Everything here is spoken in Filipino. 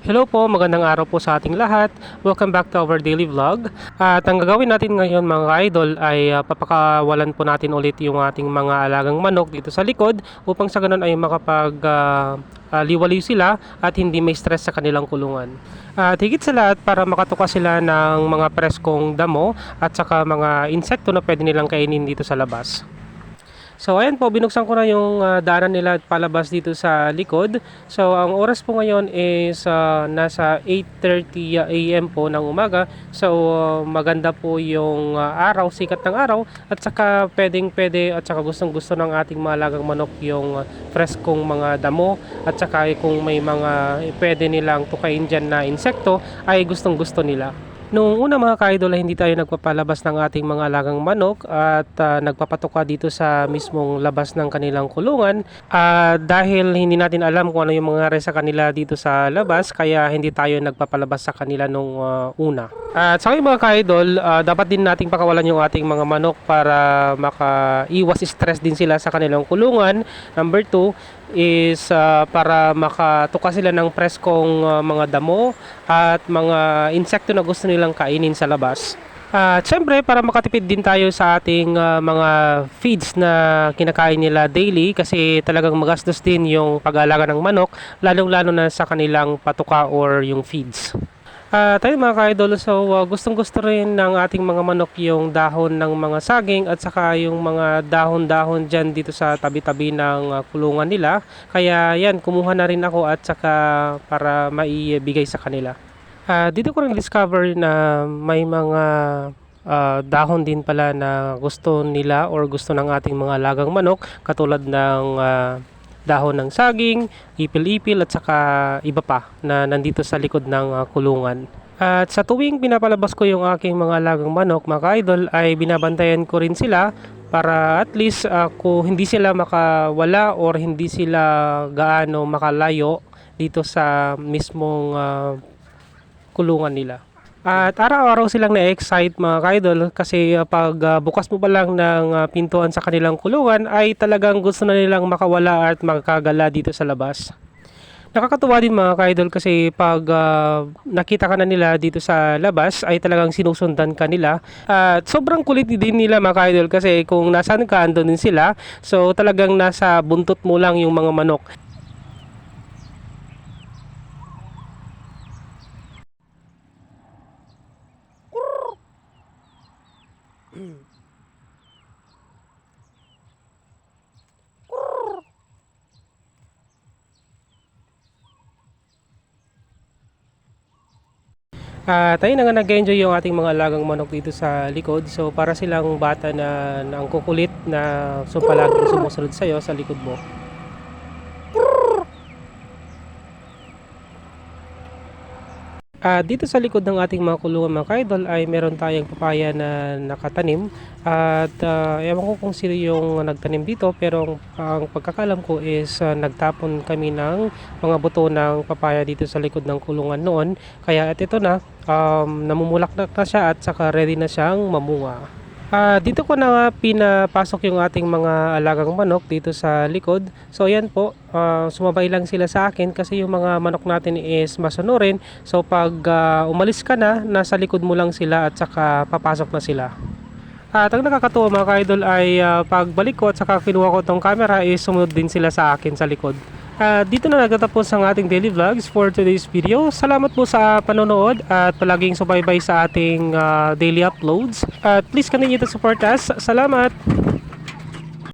Hello po, magandang araw po sa ating lahat. Welcome back to our daily vlog. At ang gagawin natin ngayon mga idol ay papakawalan po natin ulit yung ating mga alagang manok dito sa likod upang sa ganun ay liwaliw sila at hindi may stress sa kanilang kulungan. At higit sa lahat para makatuka sila ng mga preskong damo at saka mga insekto na pwede nilang kainin dito sa labas. So ayan po, binuksan ko na yung daanan nila at palabas dito sa likod. So ang oras po ngayon is nasa 8:30 AM po ng umaga. So maganda po yung araw, sikat ng araw at saka pwedeng-pwede at saka gustong-gusto ng ating mga alagang manok yung freskong mga damo at saka kung may mga pwede nilang tukain dyan na insekto ay gustong-gusto nila. Noong una mga ka-idol ay hindi tayo nagpapalabas ng ating mga alagang manok at nagpapatuka dito sa mismong labas ng kanilang kulungan dahil hindi natin alam kung ano yung mangyari sa kanila dito sa labas kaya hindi tayo nagpapalabas sa kanila nung una. At sa mga ka-idol, dapat din nating pakawalan yung ating mga manok para makaiwas stress din sila sa kanilang kulungan. Number 2 is para makatuka sila ng preskong mga damo at mga insekto na gusto nilang kainin sa labas. At syempre para makatipid din tayo sa ating mga feeds na kinakain nila daily kasi talagang magastos din yung pag-aalaga ng manok lalong-lalo na sa kanilang patuka or yung feeds. Tayo mga ka-idol, so gustong-gusto rin ng ating mga manok yung dahon ng mga saging at saka yung mga dahon-dahon dyan dito sa tabi-tabi ng kulungan nila. Kaya yan, kumuha na rin ako at saka para maibigay sa kanila. Dito ko rin discover na may mga dahon din pala na gusto nila or gusto ng ating mga alagang manok katulad ng dahon ng saging, ipil-ipil at saka iba pa na nandito sa likod ng kulungan. At sa tuwing pinapalabas ko yung aking mga alagang manok, mga ka-idol, ay binabantayan ko rin sila para at least kung hindi sila makawala or hindi sila gaano makalayo dito sa mismong kulungan nila. At araw-araw silang na-excite mga ka-idol kasi pag bukas mo pa lang ng pintuan sa kanilang kulungan ay talagang gusto na nilang makawala at makagala dito sa labas. Nakakatuwa din mga ka-idol kasi pag nakita ka na nila dito sa labas ay talagang sinusundan ka nila. At sobrang kulit din nila mga ka-idol kasi kung nasaan ka andun din sila. So talagang nasa buntot mo lang yung mga manok. Tayo na nga nag-enjoy yung ating mga alagang manok dito sa likod. So para silang bata na ang kukulit na palaging sumusunod sa'yo sa likod mo. Dito sa likod ng ating mga kulungan mga ka-idol ay meron tayong papaya na nakatanim at ewan ko kung sino yung nagtanim dito pero ang pagkakalam ko is nagtapon kami ng mga buto ng papaya dito sa likod ng kulungan noon kaya at ito na namumulaklak na siya at saka ready na siyang mamunga. Dito ko na pinapasok yung ating mga alagang manok dito sa likod. So ayan po, sumabay lang sila sa akin kasi yung mga manok natin is masunurin. So pag umalis ka na, nasa likod mo lang sila at saka papasok na sila. At ang nakakatuwa mga ka-idol ay pagbalik ko at saka kinuha ko tong camera is sumunod din sila sa akin sa likod. Dito na nagtatapos ang ating daily vlogs for today's video. Salamat po sa panonood at palaging subaybay sa ating daily uploads. At please continue to support us. Salamat!